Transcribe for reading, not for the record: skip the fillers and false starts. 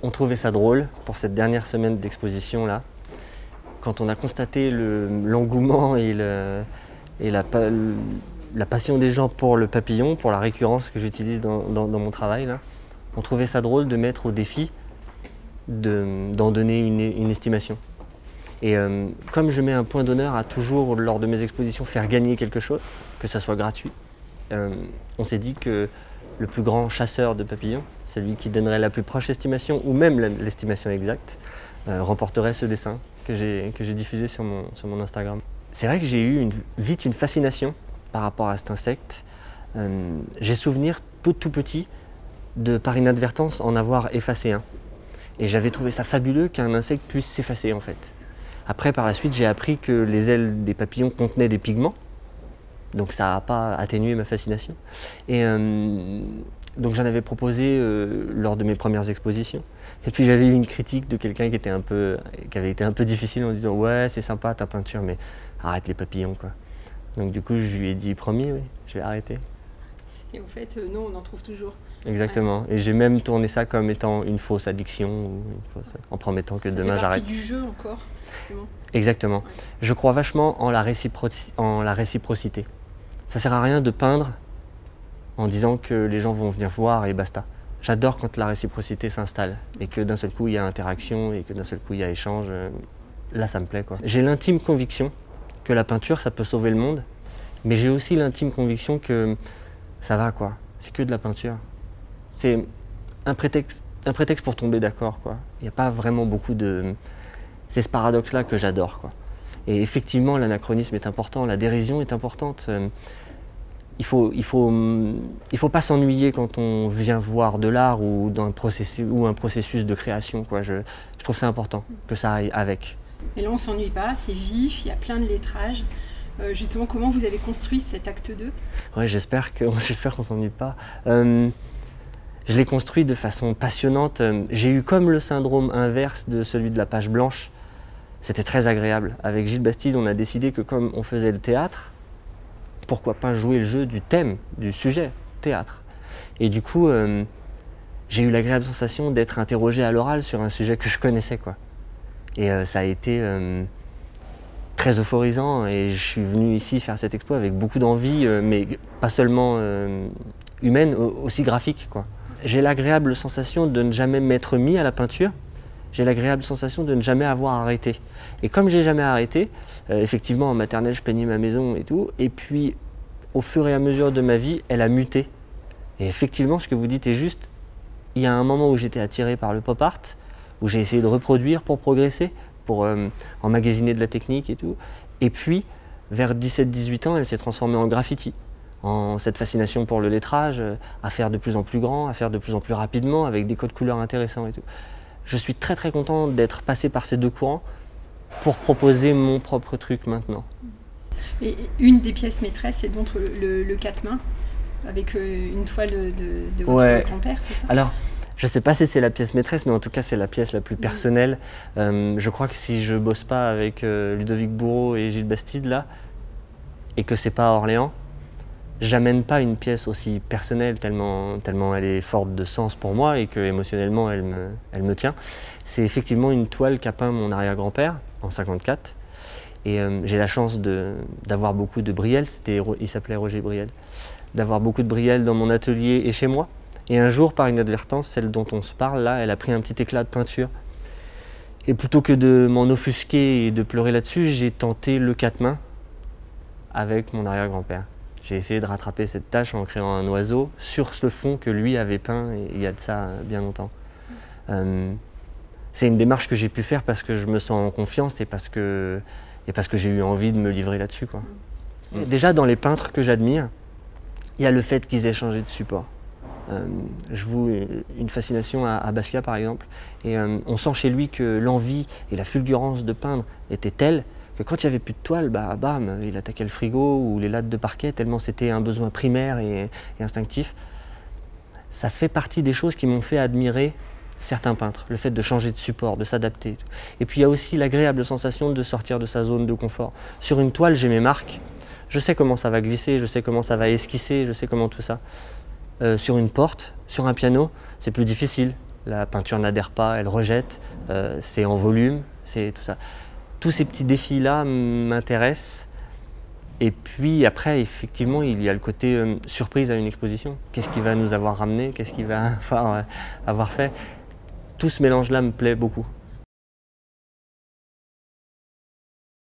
On trouvait ça drôle pour cette dernière semaine d'exposition là, quand on a constaté l'engouement et la passion des gens pour le papillon, pour la récurrence que j'utilise dans mon travail là. On trouvait ça drôle de mettre au défi d'en donner une estimation. Et comme je mets un point d'honneur à toujours, lors de mes expositions, faire gagner quelque chose, que ça soit gratuit, on s'est dit que le plus grand chasseur de papillons, celui qui donnerait la plus proche estimation, ou même l'estimation exacte, remporterait ce dessin que j'ai diffusé sur mon Instagram. C'est vrai que j'ai eu vite une fascination par rapport à cet insecte. J'ai souvenir, tout petit, de par inadvertance en avoir effacé un. Et j'avais trouvé ça fabuleux qu'un insecte puisse s'effacer en fait. Après, par la suite, j'ai appris que les ailes des papillons contenaient des pigments. Donc ça n'a pas atténué ma fascination. Et donc j'en avais proposé lors de mes premières expositions. Et puis j'avais eu une critique de quelqu'un qui avait été un peu difficile en disant « Ouais, c'est sympa ta peinture, mais arrête les papillons quoi ». Donc du coup, je lui ai dit « Promis, oui, je vais arrêter ». Et en fait, non, on en trouve toujours. Exactement. Et j'ai même tourné ça comme étant une fausse addiction, ou en promettant que demain j'arrête. Ça fait partie du jeu encore, forcément. Exactement. Ouais. Je crois vachement en la réciprocité. Ça sert à rien de peindre en disant que les gens vont venir voir et basta. J'adore quand la réciprocité s'installe et que d'un seul coup il y a interaction et que d'un seul coup il y a échange. Là ça me plaît quoi. J'ai l'intime conviction que la peinture ça peut sauver le monde, mais j'ai aussi l'intime conviction que ça va quoi. C'est que de la peinture. C'est un prétexte pour tomber d'accord quoi. Il n'y a pas vraiment beaucoup de... C'est ce paradoxe-là que j'adore quoi. Et effectivement, l'anachronisme est important, la dérision est importante. Il faut pas s'ennuyer quand on vient voir de l'art ou un processus de création quoi. Je trouve ça important que ça aille avec. Et là, on ne s'ennuie pas, c'est vif, il y a plein de lettrages. Justement, comment vous avez construit cet acte 2? Ouais, j'espère qu'on ne s'ennuie pas. Je l'ai construit de façon passionnante. J'ai eu comme le syndrome inverse de celui de la page blanche. C'était très agréable. Avec Gilles Bastide, on a décidé que comme on faisait le théâtre, pourquoi pas jouer le jeu du thème, du sujet, théâtre. Et du coup, j'ai eu l'agréable sensation d'être interrogé à l'oral sur un sujet que je connaissais, quoi. Et ça a été très euphorisant et je suis venu ici faire cette expo avec beaucoup d'envie, mais pas seulement humaine, aussi graphique, quoi. J'ai l'agréable sensation de ne jamais m'être mis à la peinture. J'ai l'agréable sensation de ne jamais avoir arrêté. Et comme j'ai jamais arrêté, effectivement en maternelle je peignais ma maison et tout, et puis au fur et à mesure de ma vie, elle a muté. Et effectivement, ce que vous dites est juste, il y a un moment où j'étais attiré par le pop art, où j'ai essayé de reproduire pour progresser, pour emmagasiner de la technique et tout. Et puis, vers 17-18 ans, elle s'est transformée en graffiti. En cette fascination pour le lettrage, à faire de plus en plus grand, à faire de plus en plus rapidement, avec des codes couleurs intéressants et tout. Je suis très très content d'être passé par ces deux courants pour proposer mon propre truc maintenant. Et une des pièces maîtresses, c'est donc le quatre-mains, avec une toile de votre grand-père, c'est ça? Alors, je ne sais pas si c'est la pièce maîtresse, mais en tout cas c'est la pièce la plus personnelle. Je crois que si je bosse pas avec Ludovic Bourreau et Gilles Bastide là, et que c'est pas à Orléans, j'amène pas une pièce aussi personnelle tellement elle est forte de sens pour moi et que émotionnellement elle me tient. C'est effectivement une toile qu'a peint mon arrière-grand-père en 54 et j'ai la chance d'avoir beaucoup de Brielle, il s'appelait Roger Brielle, d'avoir beaucoup de Brielle dans mon atelier et chez moi. Et un jour, par inadvertance, celle dont on se parle là, elle a pris un petit éclat de peinture. Et plutôt que de m'en offusquer et de pleurer là-dessus, j'ai tenté le quatre-mains avec mon arrière-grand-père. J'ai essayé de rattraper cette tâche en créant un oiseau sur ce fond que lui avait peint il y a de ça bien longtemps. C'est une démarche que j'ai pu faire parce que je me sens en confiance et parce que j'ai eu envie de me livrer là-dessus, quoi. Déjà, dans les peintres que j'admire, il y a le fait qu'ils aient changé de support. Je voue une fascination à Basquiat, par exemple, et on sent chez lui que l'envie et la fulgurance de peindre étaient telles que quand il n'y avait plus de toile, bah, bam, il attaquait le frigo ou les lattes de parquet, tellement c'était un besoin primaire et instinctif. Ça fait partie des choses qui m'ont fait admirer certains peintres, le fait de changer de support, de s'adapter. Et puis il y a aussi l'agréable sensation de sortir de sa zone de confort. Sur une toile, j'ai mes marques, je sais comment ça va glisser, je sais comment ça va esquisser, je sais comment tout ça. Sur une porte, sur un piano, c'est plus difficile. la peinture n'adhère pas, elle rejette, c'est en volume, c'est tout ça. Tous ces petits défis-là m'intéressent. Et puis après, effectivement, il y a le côté surprise à une exposition. Qu'est-ce qui va nous avoir ramené? Qu'est-ce qu'il va avoir fait? Tout ce mélange-là me plaît beaucoup.